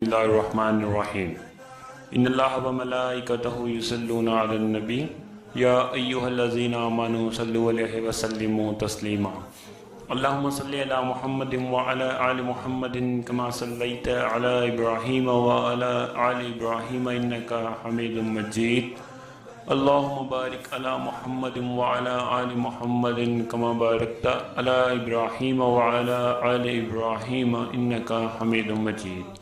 اللہ الرحمن الرحیم ان اللہ و ملائکتہ یصلون علی النبی یا ایہا الذین آمنوا صلوا علیہ وسلموا تسلیما اللہم صلی علی محمد وعلی آل محمد کما صلیت علی ابراہیم وعلی آل ابراہیم انکا حمید مجید اللہم بارک علی محمد وعلی آل محمد کما بارکت علی ابراہیم وعلی آل ابراہیم انکا حمید مجید۔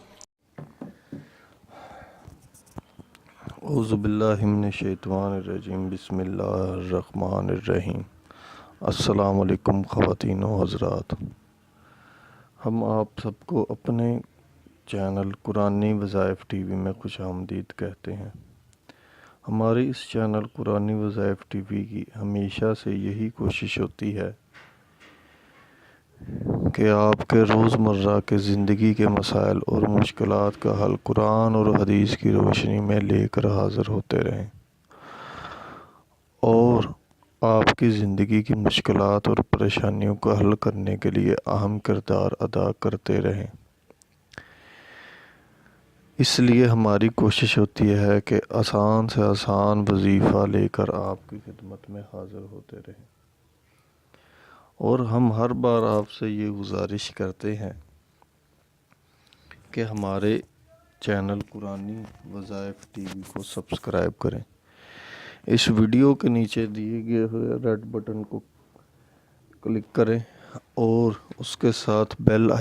اعوذ باللہ من الشیطان الرجیم، بسم اللہ الرحمن الرحیم۔ السلام علیکم خواتین و حضرات، ہم آپ سب کو اپنے چینل قرآنی وظائف ٹی وی میں خوش آمدید کہتے ہیں۔ ہماری اس چینل قرآنی وظائف ٹی وی کی ہمیشہ سے یہی کوشش ہوتی ہے کہ آپ کے روزمرہ کے زندگی کے مسائل اور مشکلات کا حل قرآن اور حدیث کی روشنی میں لے کر حاضر ہوتے رہیں اور آپ کی زندگی کی مشکلات اور پریشانیوں کا حل کرنے کے لیے اہم کردار ادا کرتے رہیں۔ اس لیے ہماری کوشش ہوتی ہے کہ آسان سے آسان وظیفہ لے کر آپ کی خدمت میں حاضر ہوتے رہیں، اور ہم ہر بار آپ سے یہ گزارش کرتے ہیں کہ ہمارے چینل قرآنی وظائف ٹی وی کو سبسکرائب کریں۔ اس ویڈیو کے نیچے دیے گئے ہوئے ریڈ بٹن کو کلک کریں اور اس کے ساتھ بیل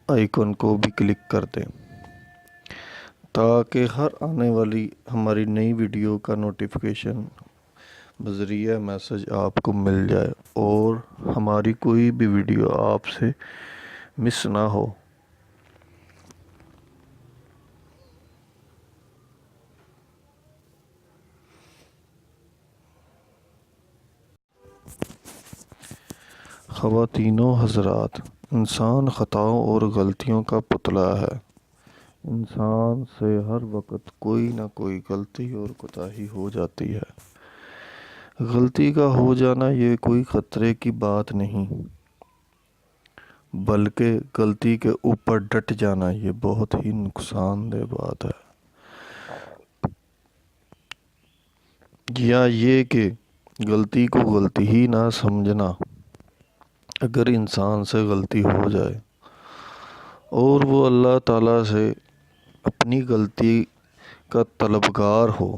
آئیکن کو بھی کلک کر دیں تاکہ ہر آنے والی ہماری نئی ویڈیو کا نوٹیفیکیشن بذریعہ میسج آپ کو مل جائے اور ہماری کوئی بھی ویڈیو آپ سے مس نہ ہو۔ خواتین و حضرات، انسان خطاؤں اور غلطیوں کا پتلا ہے۔ انسان سے ہر وقت کوئی نہ کوئی غلطی اور کوتاہی ہو جاتی ہے۔ غلطی کا ہو جانا یہ کوئی خطرے کی بات نہیں، بلکہ غلطی کے اوپر ڈٹ جانا یہ بہت ہی نقصان دہ بات ہے۔ یا یہ کہ غلطی کو غلطی ہی نہ سمجھنا۔ اگر انسان سے غلطی ہو جائے اور وہ اللہ تعالیٰ سے اپنی غلطی کا طلبگار ہو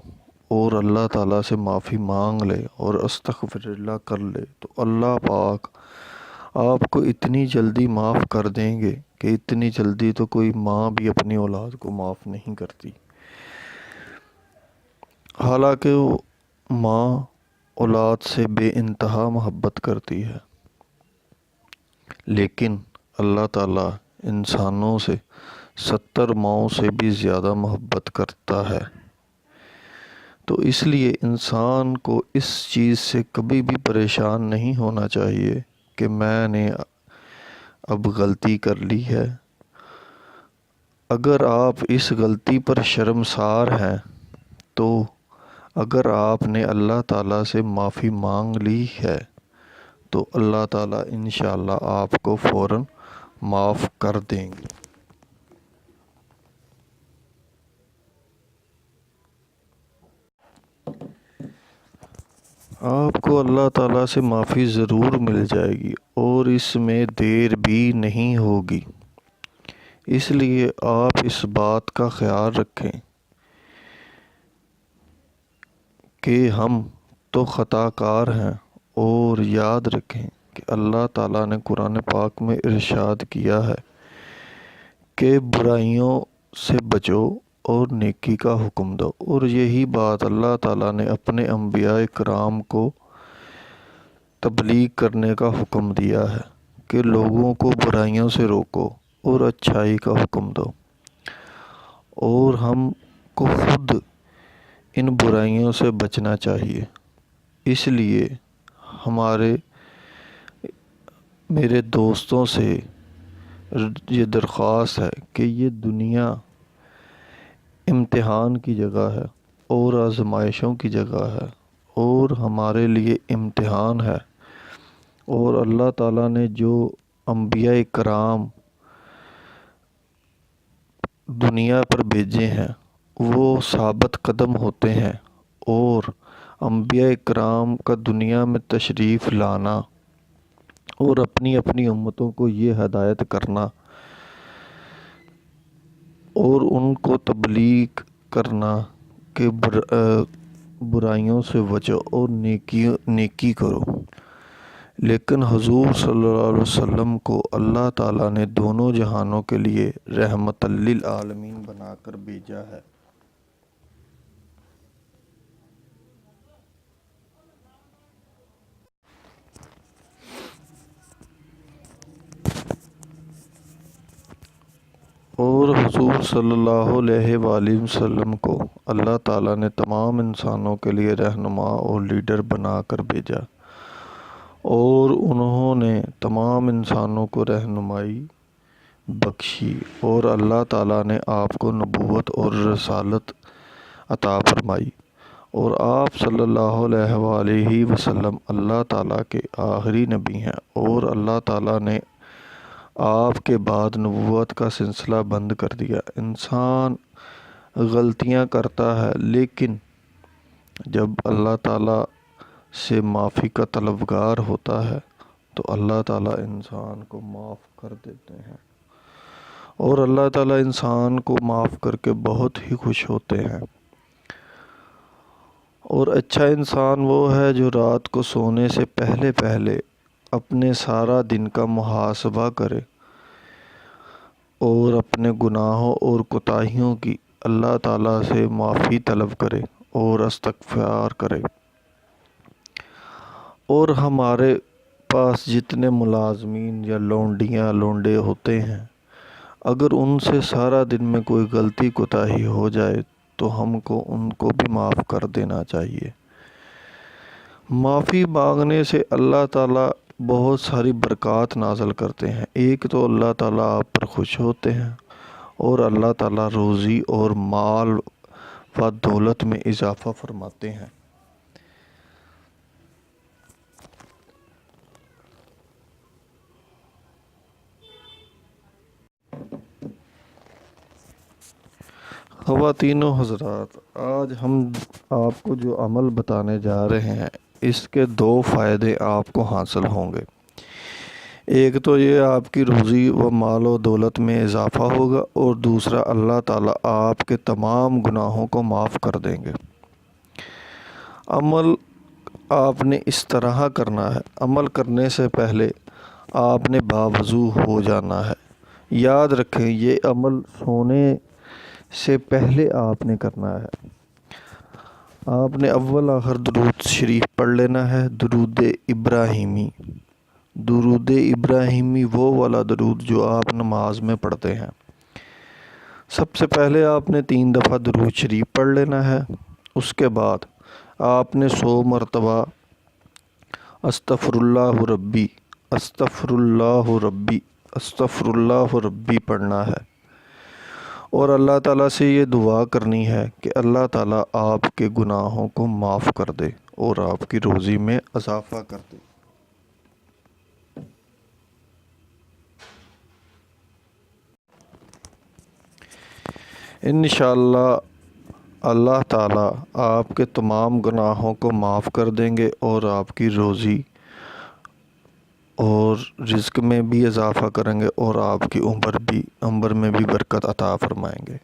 اور اللہ تعالیٰ سے معافی مانگ لے اور استغفر اللہ کر لے، تو اللہ پاک آپ کو اتنی جلدی معاف کر دیں گے کہ اتنی جلدی تو کوئی ماں بھی اپنی اولاد کو معاف نہیں کرتی۔ حالانکہ وہ ماں اولاد سے بے انتہا محبت کرتی ہے، لیکن اللہ تعالیٰ انسانوں سے 70 ماؤں سے بھی زیادہ محبت کرتا ہے۔ تو اس لیے انسان کو اس چیز سے کبھی بھی پریشان نہیں ہونا چاہیے کہ میں نے اب غلطی کر لی ہے۔ اگر آپ اس غلطی پر شرمسار ہیں تو اگر آپ نے اللہ تعالیٰ سے معافی مانگ لی ہے تو اللہ تعالیٰ انشاءاللہ آپ کو فوراً معاف کر دیں گے۔ آپ کو اللہ تعالیٰ سے معافی ضرور مل جائے گی اور اس میں دیر بھی نہیں ہوگی۔ اس لیے آپ اس بات کا خیال رکھیں کہ ہم تو خطا کار ہیں، اور یاد رکھیں کہ اللہ تعالیٰ نے قرآن پاک میں ارشاد کیا ہے کہ برائیوں سے بچو اور نیکی کا حکم دو، اور یہی بات اللہ تعالیٰ نے اپنے انبیاء کرام کو تبلیغ کرنے کا حکم دیا ہے کہ لوگوں کو برائیوں سے روکو اور اچھائی کا حکم دو، اور ہم کو خود ان برائیوں سے بچنا چاہیے۔ اس لیے میرے دوستوں سے یہ درخواست ہے کہ یہ دنیا امتحان کی جگہ ہے اور آزمائشوں کی جگہ ہے، اور ہمارے لیے امتحان ہے، اور اللہ تعالیٰ نے جو انبیاء کرام دنیا پر بھیجے ہیں وہ ثابت قدم ہوتے ہیں، اور انبیاء کرام کا دنیا میں تشریف لانا اور اپنی اپنی امتوں کو یہ ہدایت کرنا اور ان کو تبلیغ کرنا کہ برائیوں سے بچو اور نیکی کرو۔ لیکن حضور صلی اللہ علیہ وسلم کو اللہ تعالیٰ نے دونوں جہانوں کے لیے رحمت للعالمین بنا کر بھیجا ہے۔ اور حضور صلی اللہ علیہ وآلہ وسلم کو اللہ تعالیٰ نے تمام انسانوں کے لیے رہنما اور لیڈر بنا کر بھیجا، اور انہوں نے تمام انسانوں کو رہنمائی بخشی، اور اللہ تعالیٰ نے آپ کو نبوت اور رسالت عطا فرمائی، اور آپ صلی اللہ علیہ وآلہ وسلم اللہ تعالیٰ کے آخری نبی ہیں، اور اللہ تعالیٰ نے آپ کے بعد نبوت کا سلسلہ بند کر دیا۔ انسان غلطیاں کرتا ہے، لیکن جب اللہ تعالیٰ سے معافی کا طلبگار ہوتا ہے تو اللہ تعالیٰ انسان کو معاف کر دیتے ہیں، اور اللہ تعالیٰ انسان کو معاف کر کے بہت ہی خوش ہوتے ہیں۔ اور اچھا انسان وہ ہے جو رات کو سونے سے پہلے پہلے اپنے سارا دن کا محاسبہ کرے اور اپنے گناہوں اور کوتاہیوں کی اللہ تعالیٰ سے معافی طلب کرے اور استغفار کرے۔ اور ہمارے پاس جتنے ملازمین یا لونڈیاں لونڈے ہوتے ہیں، اگر ان سے سارا دن میں کوئی غلطی کوتاہی ہو جائے تو ہم کو ان کو بھی معاف کر دینا چاہیے۔ معافی مانگنے سے اللہ تعالیٰ بہت ساری برکات نازل کرتے ہیں۔ ایک تو اللہ تعالیٰ آپ پر خوش ہوتے ہیں، اور اللہ تعالیٰ روزی اور مال و دولت میں اضافہ فرماتے ہیں۔ خواتین و حضرات، آج ہم آپ کو جو عمل بتانے جا رہے ہیں اس کے 2 فائدے آپ کو حاصل ہوں گے۔ ایک تو یہ آپ کی روزی و مال و دولت میں اضافہ ہوگا، اور دوسرا اللہ تعالیٰ آپ کے تمام گناہوں کو معاف کر دیں گے۔ عمل آپ نے اس طرح کرنا ہے۔ عمل کرنے سے پہلے آپ نے باوضو ہو جانا ہے۔ یاد رکھیں، یہ عمل سونے سے پہلے آپ نے کرنا ہے۔ آپ نے اول آخر درود شریف پڑھ لینا ہے، درود ابراہیمی۔ درود ابراہیمی وہ والا درود جو آپ نماز میں پڑھتے ہیں۔ سب سے پہلے آپ نے 3 دفعہ درود شریف پڑھ لینا ہے۔ اس کے بعد آپ نے 100 مرتبہ استغفر اللہ ربی، استغفر اللہ ربی، استغفر اللہ ربی پڑھنا ہے، اور اللہ تعالیٰ سے یہ دعا کرنی ہے کہ اللہ تعالیٰ آپ کے گناہوں کو معاف کر دے اور آپ کی روزی میں اضافہ کر دے۔ انشاءاللہ اللہ تعالیٰ آپ کے تمام گناہوں کو معاف کر دیں گے، اور آپ کی روزی اور رزق میں بھی اضافہ کریں گے، اور آپ کی عمر میں بھی برکت عطا فرمائیں گے،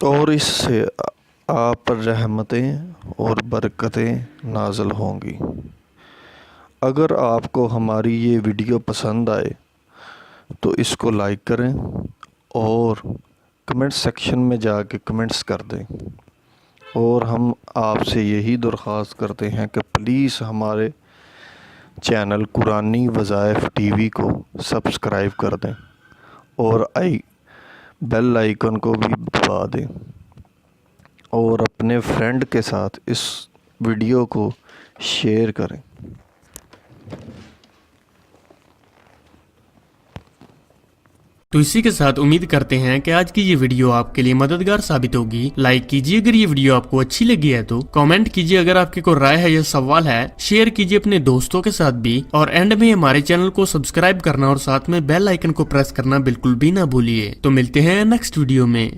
اور اس سے آپ پر رحمتیں اور برکتیں نازل ہوں گی۔ اگر آپ کو ہماری یہ ویڈیو پسند آئے تو اس کو لائک کریں، اور کمنٹ سیکشن میں جا کے کمنٹس کر دیں، اور ہم آپ سے یہی درخواست کرتے ہیں کہ پلیز ہمارے چینل قرآنی وظائف ٹی وی کو سبسکرائب کر دیں، اور بیل آئیکن کو بھی دبا دیں، اور اپنے فرینڈ کے ساتھ اس ویڈیو کو شیئر کریں۔ تو اسی کے ساتھ امید کرتے ہیں کہ آج کی یہ ویڈیو آپ کے لیے مددگار ثابت ہوگی. لائک کیجیے اگر یہ ویڈیو آپ کو اچھی لگی ہے تو، کامنٹ کیجیے اگر آپ کی کوئی رائے ہے یا سوال ہے، شیئر کیجیے اپنے دوستوں کے ساتھ بھی، اور اینڈ میں ہمارے چینل کو سبسکرائب کرنا اور ساتھ میں بیل آئیکن کو پریس کرنا بالکل بھی نہ بھولیے. تو ملتے ہیں نیکسٹ ویڈیو میں.